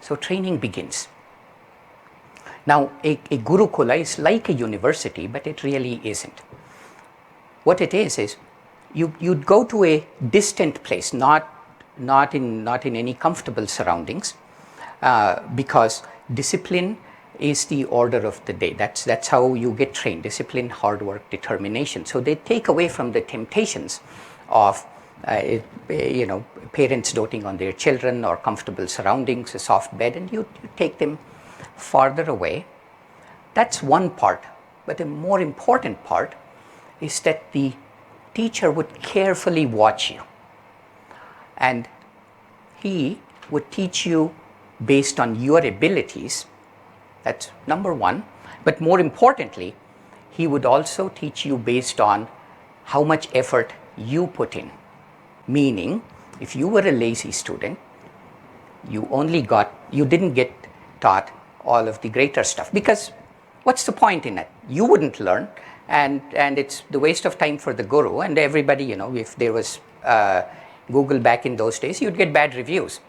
So training begins. Now, a gurukula is like a university, but it really isn't. What it is you'd go to a distant place, not in any comfortable surroundings, because discipline is the order of the day. That's how you get trained: discipline, hard work, determination. So they take away from the temptations of parents doting on their children or comfortable surroundings, a soft bed, and you take them farther away. That's one part. But a more important part is that the teacher would carefully watch you, and he would teach you based on your abilities. That's number one. But more importantly, he would also teach you based on how much effort you put in. Meaning, if you were a lazy student, you didn't get taught all of the greater stuff, because what's the point in it? You wouldn't learn, and it's the waste of time for the guru and everybody. If there was Google back in those days, you'd get bad reviews.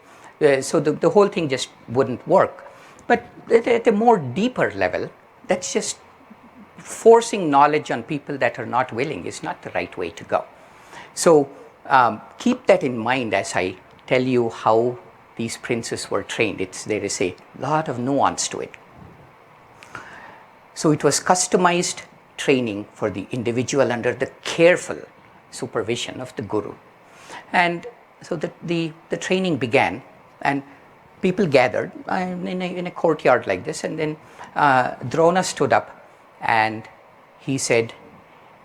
So the whole thing just wouldn't work. But at a more deeper level, that's just forcing knowledge on people that are not willing is not the right way to go. So keep that in mind as I tell you how these princes were trained. There is a lot of nuance to it. So it was customized training for the individual under the careful supervision of the guru. And so the training began, and people gathered in a courtyard like this, and then Drona stood up and he said,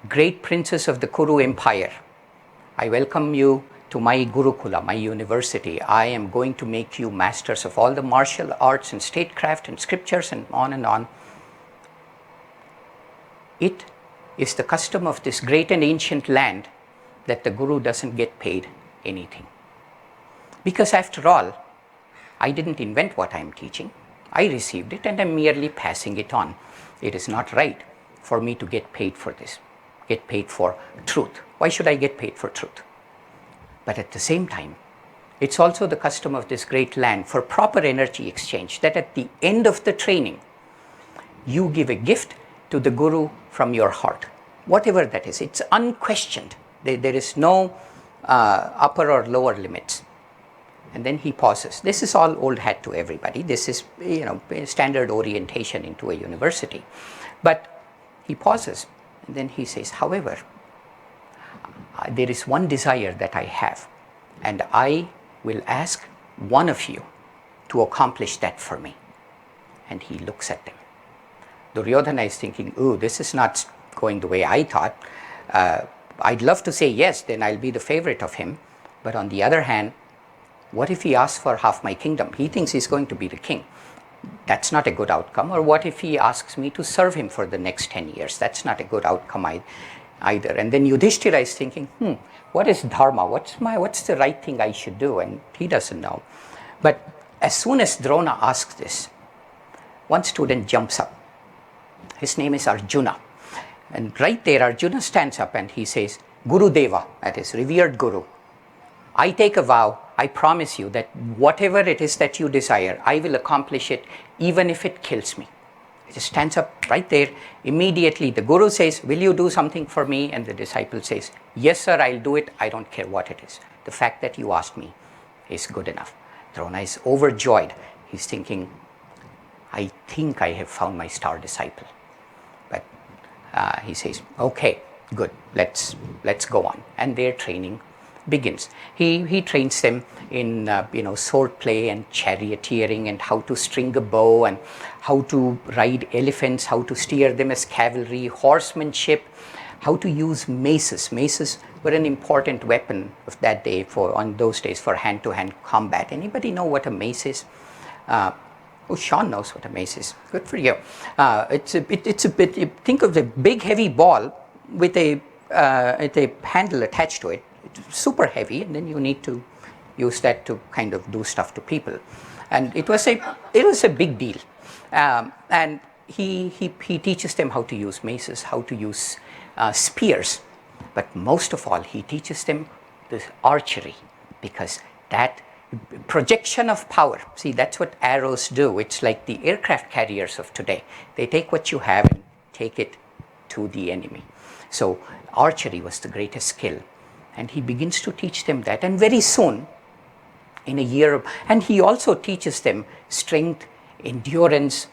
"Great princes of the Kuru Empire, I welcome you to my Gurukula, my university. I am going to make you masters of all the martial arts and statecraft and scriptures," and on and on. It is the custom of this great and ancient land that the guru doesn't get paid anything. Because after all, I didn't invent what I'm teaching. I received it and I'm merely passing it on. It is not right for me to get paid for this, get paid for truth. Why should I get paid for truth? But at the same time, it's also the custom of this great land for proper energy exchange, that at the end of the training, you give a gift to the guru from your heart. Whatever that is, it's unquestioned. There is no upper or lower limits. And then he pauses. This is all old hat to everybody. This is, standard orientation into a university. But he pauses, and then he says, "However, there is one desire that I have, and I will ask one of you to accomplish that for me." And he looks at them. Duryodhana is thinking, "Ooh, this is not going the way I thought. I'd love to say yes, then I'll be the favorite of him. But on the other hand, what if he asks for half my kingdom? He thinks he's going to be the king. That's not a good outcome. Or what if he asks me to serve him for the next 10 years? That's not a good outcome either." And then Yudhishthira is thinking, what is dharma? What's the right thing I should do? And he doesn't know. But as soon as Drona asks this, one student jumps up. His name is Arjuna. And right there, Arjuna stands up and he says, "Guru Deva," that is, revered Guru, "I take a vow, I promise you that whatever it is that you desire, I will accomplish it even if it kills me." He just stands up right there. Immediately the Guru says, "Will you do something for me?" And the disciple says, "Yes, sir, I'll do it. I don't care what it is. The fact that you asked me is good enough." Drona is overjoyed. He's thinking, "I think I have found my star disciple." But he says, "Okay, good, let's go on." And their training begins. He trains them in sword play and charioteering, and how to string a bow, and how to ride elephants, how to steer them as cavalry, horsemanship, how to use maces. Maces were an important weapon of that day, on those days, for hand-to-hand combat. Anybody know what a mace is? Sean knows what a mace is. Good for you. It's a bit. Think of a big heavy ball with a handle attached to it. It's super heavy, and then you need to use that to kind of do stuff to people. And it was a big deal. And he teaches them how to use maces, how to use spears, but most of all, he teaches them the archery, because that projection of power. See, that's what arrows do. It's like the aircraft carriers of today. They take what you have and take it to the enemy. So archery was the greatest skill. And he begins to teach them that. And very soon, in a year, and he also teaches them strength, endurance,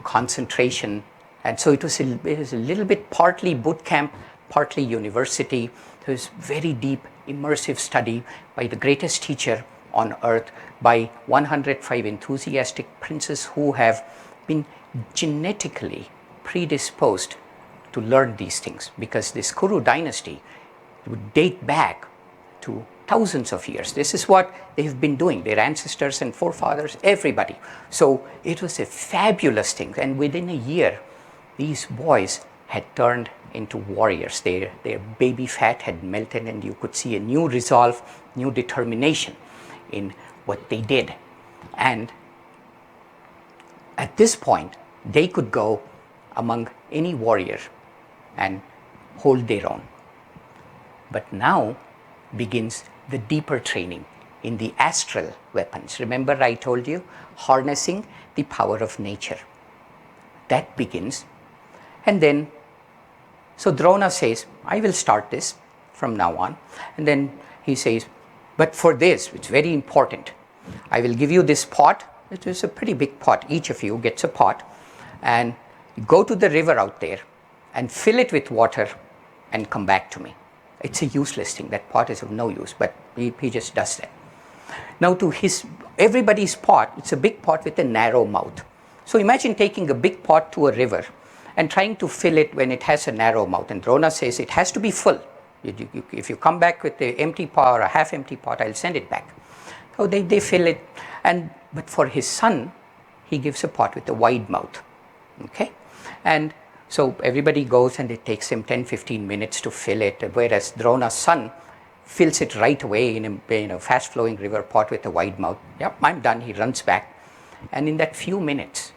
concentration. And so it was a little bit partly boot camp, partly university. It was very deep, immersive study by the greatest teacher on earth, by 105 enthusiastic princes who have been genetically predisposed to learn these things, because this Kuru dynasty would date back to thousands of years. This is what they've been doing, their ancestors and forefathers, everybody. So it was a fabulous thing. And within a year, these boys had turned into warriors. Their baby fat had melted, and you could see a new resolve, new determination in what they did. And at this point, they could go among any warrior and hold their own. But now begins the deeper training in the astral weapons. Remember, I told you, harnessing the power of nature. That begins. And then, so Drona says, I will start this from now on. And then he says, but for this, it's very important. I will give you this pot. It is a pretty big pot. Each of you gets a pot. And go to the river out there and fill it with water and come back to me. It's a useless thing. That pot is of no use, but he just does that. Now to everybody's pot, it's a big pot with a narrow mouth. So imagine taking a big pot to a river and trying to fill it when it has a narrow mouth. And Drona says it has to be full. If you come back with the empty pot or a half empty pot, I'll send it back. So they fill it. But for his son, he gives a pot with a wide mouth. Okay? And so everybody goes, and it takes him 10-15 minutes to fill it, whereas Drona's son fills it right away in a fast-flowing river pot with a wide mouth. Yep, I'm done. He runs back. And in that few minutes,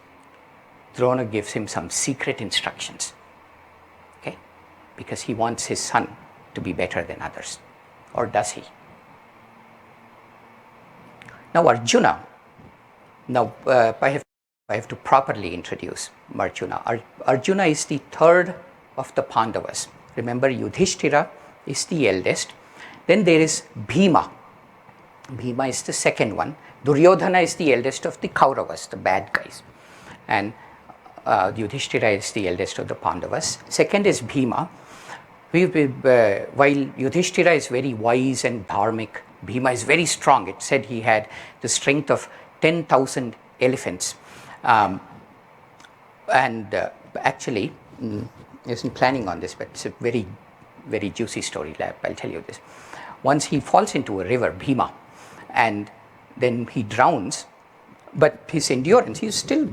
Drona gives him some secret instructions. Okay? Because he wants his son to be better than others. Or does he? Now Arjuna, I have to properly introduce Arjuna. Arjuna is the third of the Pandavas. Remember, Yudhishthira is the eldest. Then there is Bhima. Bhima is the second one. Duryodhana is the eldest of the Kauravas, the bad guys. And Yudhishthira is the eldest of the Pandavas. Second is Bhima. While Yudhishthira is very wise and dharmic, Bhima is very strong. It said he had the strength of 10,000 elephants. Actually, I wasn't planning on this, but it's a very, very juicy story. I'll tell you this. Once he falls into a river, Bhima, and then he drowns, but his endurance, he's still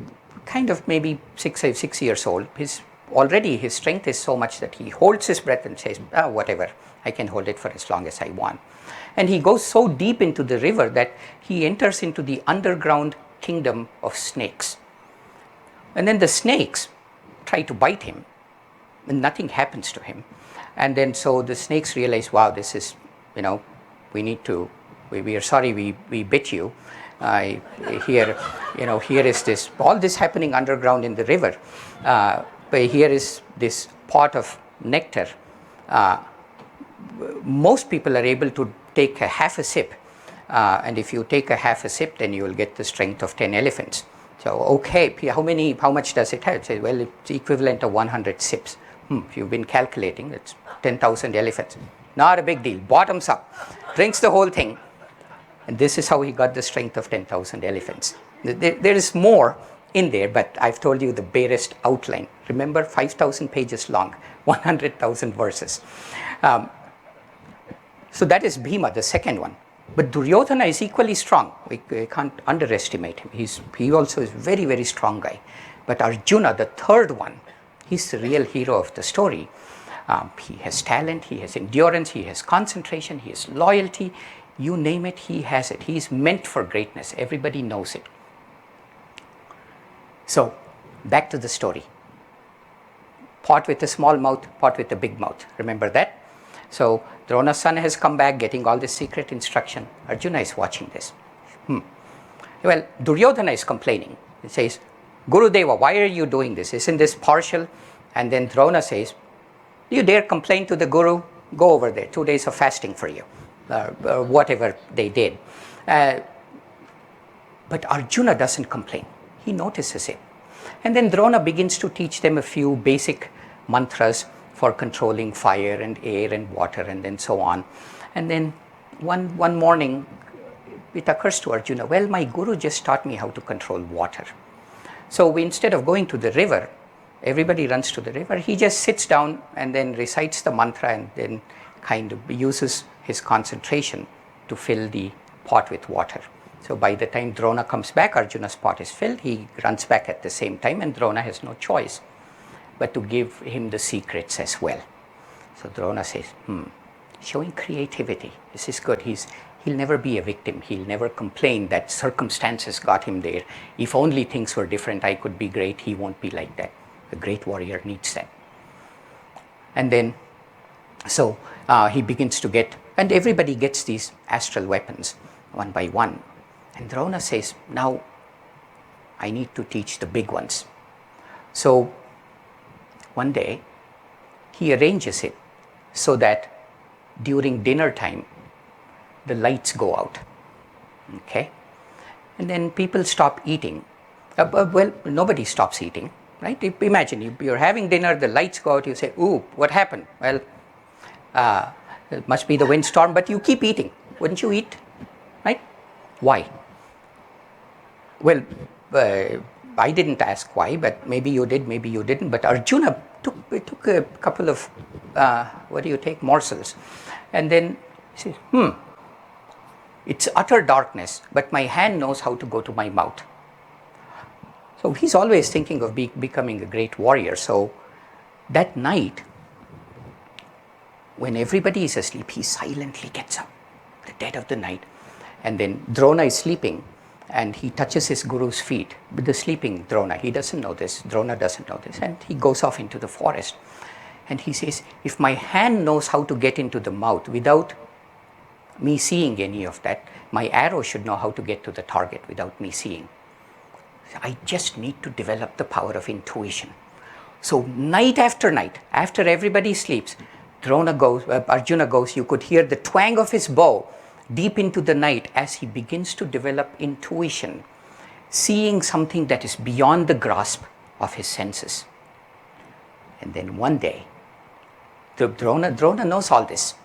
kind of maybe 6 years old. His strength is so much that he holds his breath and says, whatever, I can hold it for as long as I want. And he goes so deep into the river that he enters into the underground kingdom of snakes. And then the snakes try to bite him, and nothing happens to him. And then so the snakes realize, wow, this is, we are sorry we bit you. Here is this, all this happening underground in the river. But here is this pot of nectar. Most people are able to take a half a sip. And if you take a half a sip, then you will get the strength of 10 elephants. So, okay, how much does it have? It says, well, it's equivalent of 100 sips. If you've been calculating, it's 10,000 elephants. Not a big deal. Bottoms up. Drinks the whole thing. And this is how he got the strength of 10,000 elephants. There is more in there, but I've told you the barest outline. Remember, 5,000 pages long, 100,000 verses. So that is Bhima, the second one. But Duryodhana is equally strong. We can't underestimate him. He also is very, very strong guy. But Arjuna, the third one, he's the real hero of the story. He has talent, he has endurance, he has concentration, he has loyalty. You name it, he has it. He's meant for greatness. Everybody knows it. So, back to the story. Pot with a small mouth, pot with a big mouth. Remember that? So Drona's son has come back getting all this secret instruction. Arjuna is watching this. Well, Duryodhana is complaining. He says, Gurudeva, why are you doing this? Isn't this partial? And then Drona says, do you dare complain to the Guru? Go over there, 2 days of fasting for you. Whatever they did. But Arjuna doesn't complain. He notices it. And then Drona begins to teach them a few basic mantras for controlling fire and air and water and then so on. And then one morning, it occurs to Arjuna, well, my Guru just taught me how to control water. So instead of going to the river, everybody runs to the river. He just sits down and then recites the mantra and then kind of uses his concentration to fill the pot with water. So by the time Drona comes back, Arjuna's pot is filled. He runs back at the same time and Drona has no choice but to give him the secrets as well. So Drona says, showing creativity. This is good. He'll never be a victim. He'll never complain that circumstances got him there. If only things were different, I could be great. He won't be like that. A great warrior needs that. And then, so he begins to get, and everybody gets these astral weapons one by one. And Drona says, now I need to teach the big ones. So one day, he arranges it so that during dinner time, the lights go out, okay? And then people stop eating. Well, nobody stops eating, right? Imagine you're having dinner, the lights go out, you say, ooh, what happened? Well, it must be the windstorm, but you keep eating. Wouldn't you eat, right? Why? Well, I didn't ask why, but maybe you did, maybe you didn't. But Arjuna took a couple of, morsels. And then he says, it's utter darkness, but my hand knows how to go to my mouth. So he's always thinking of becoming a great warrior. So that night, when everybody is asleep, he silently gets up, the dead of the night. And then Drona is sleeping, and he touches his Guru's feet with the sleeping Drona. He doesn't know this. Drona doesn't know this. And he goes off into the forest. And he says, if my hand knows how to get into the mouth without me seeing any of that, my arrow should know how to get to the target without me seeing. I just need to develop the power of intuition. So night after night, after everybody sleeps, Arjuna goes, you could hear the twang of his bow deep into the night as he begins to develop intuition, seeing something that is beyond the grasp of his senses. And then one day, Drona knows all this.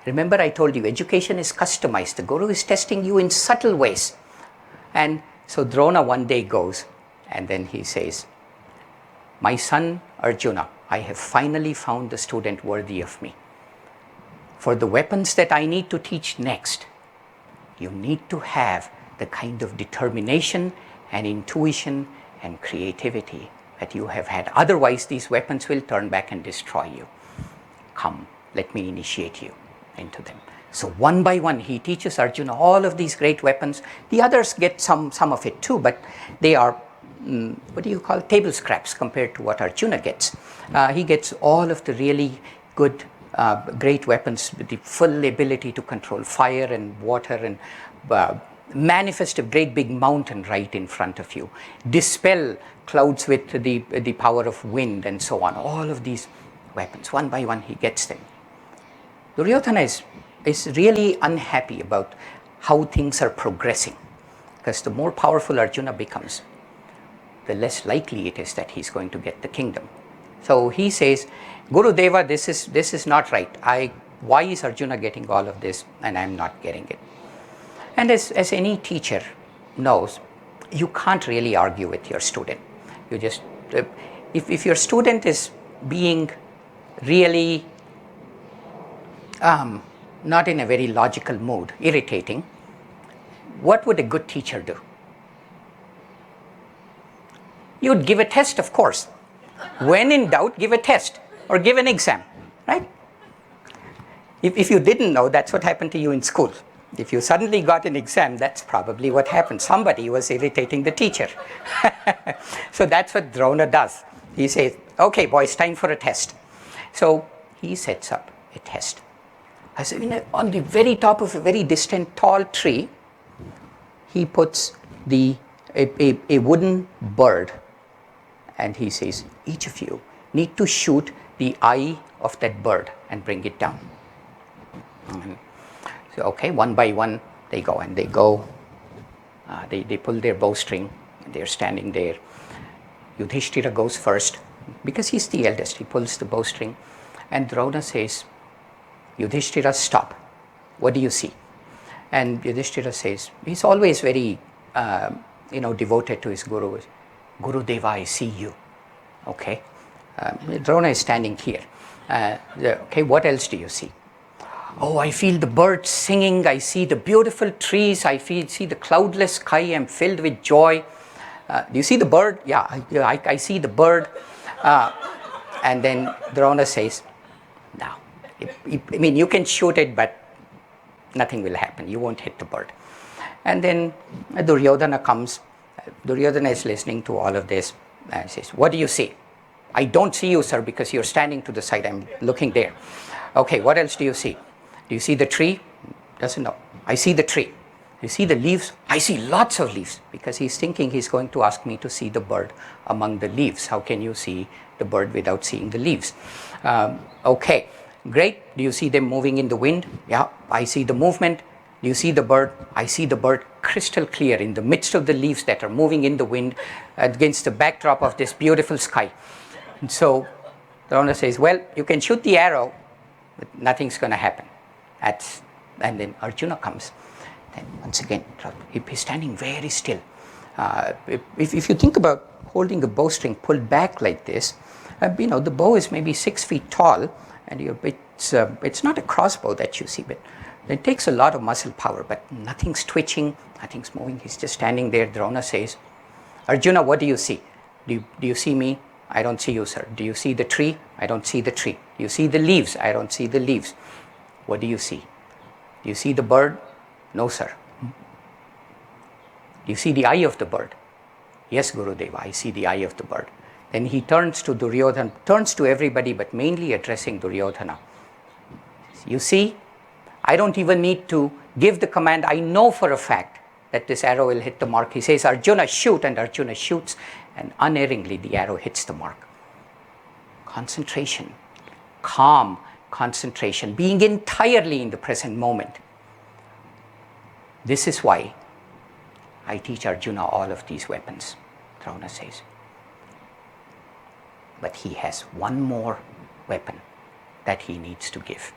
Remember I told you, education is customized. The Guru is testing you in subtle ways. And so Drona one day goes, and then he says, my son Arjuna, I have finally found the student worthy of me. For the weapons that I need to teach next, you need to have the kind of determination and intuition and creativity that you have had. Otherwise, these weapons will turn back and destroy you. Come, let me initiate you into them. So one by one, he teaches Arjuna all of these great weapons. The others get some of it too, but they are, table scraps compared to what Arjuna gets. He gets all of the really good, great weapons with the full ability to control fire and water and manifest a great big mountain right in front of you. Dispel clouds with the power of wind and so on. All of these weapons, one by one, he gets them. Duryodhana is really unhappy about how things are progressing, because the more powerful Arjuna becomes, the less likely it is that he's going to get the kingdom. So he says, Gurudeva, this is not right. Why is Arjuna getting all of this and I'm not getting it? And as any teacher knows, you can't really argue with your student. You just, if your student is being really not in a very logical mood, irritating, what would a good teacher do? You'd give a test, of course. When in doubt, give a test or give an exam, right? If you didn't know, that's what happened to you in school. If you suddenly got an exam, that's probably what happened. Somebody was irritating the teacher. So that's what Drona does. He says, okay, boys, time for a test. So he sets up a test. I said, on the very top of a very distant tall tree, he puts a wooden bird, and he says, each of you need to shoot the eye of that bird and bring it down. So, okay, one by one they go, and they go. They pull their bowstring, and they're standing there. Yudhishthira goes first because he's the eldest. He pulls the bowstring, and Drona says, Yudhishthira, stop. What do you see? And Yudhishthira says, he's always very devoted to his guru. Gurudeva, I see you. Okay. Drona is standing here. Okay, what else do you see? Oh, I feel the birds singing. I see the beautiful trees. I see the cloudless sky. I'm filled with joy. Do you see the bird? Yeah, I see the bird. And then Drona says, no. You can shoot it, but nothing will happen. You won't hit the bird. And then Duryodhana comes. Duryodhana is listening to all of this and says, what do you see? I don't see you, sir, because you're standing to the side. I'm looking there. Okay, what else do you see? Do you see the tree? Doesn't know. I see the tree. You see the leaves? I see lots of leaves, because he's thinking he's going to ask me to see the bird among the leaves. How can you see the bird without seeing the leaves? Okay, great. Do you see them moving in the wind? Yeah, I see the movement. Do you see the bird? I see the bird crystal clear in the midst of the leaves that are moving in the wind against the backdrop of this beautiful sky. And so Drona says, well, you can shoot the arrow, but nothing's going to happen. And then Arjuna comes. Then once again, he's standing very still. If you think about holding a bowstring pulled back like this, the bow is maybe 6 feet tall, and it's not a crossbow that you see, but it takes a lot of muscle power, but nothing's twitching, nothing's moving. He's just standing there. Drona says, Arjuna, what do you see? Do you see me? I don't see you, sir. Do you see the tree? I don't see the tree. Do you see the leaves? I don't see the leaves. What do you see? Do you see the bird? No, sir. Do you see the eye of the bird? Yes, Gurudeva, I see the eye of the bird. Then he turns to Duryodhana, turns to everybody, but mainly addressing Duryodhana. You see, I don't even need to give the command. I know for a fact that this arrow will hit the mark. He says, Arjuna, shoot, and Arjuna shoots, and unerringly the arrow hits the mark. Concentration, calm concentration, being entirely in the present moment. This is why I teach Arjuna all of these weapons, Drona says. But he has one more weapon that he needs to give.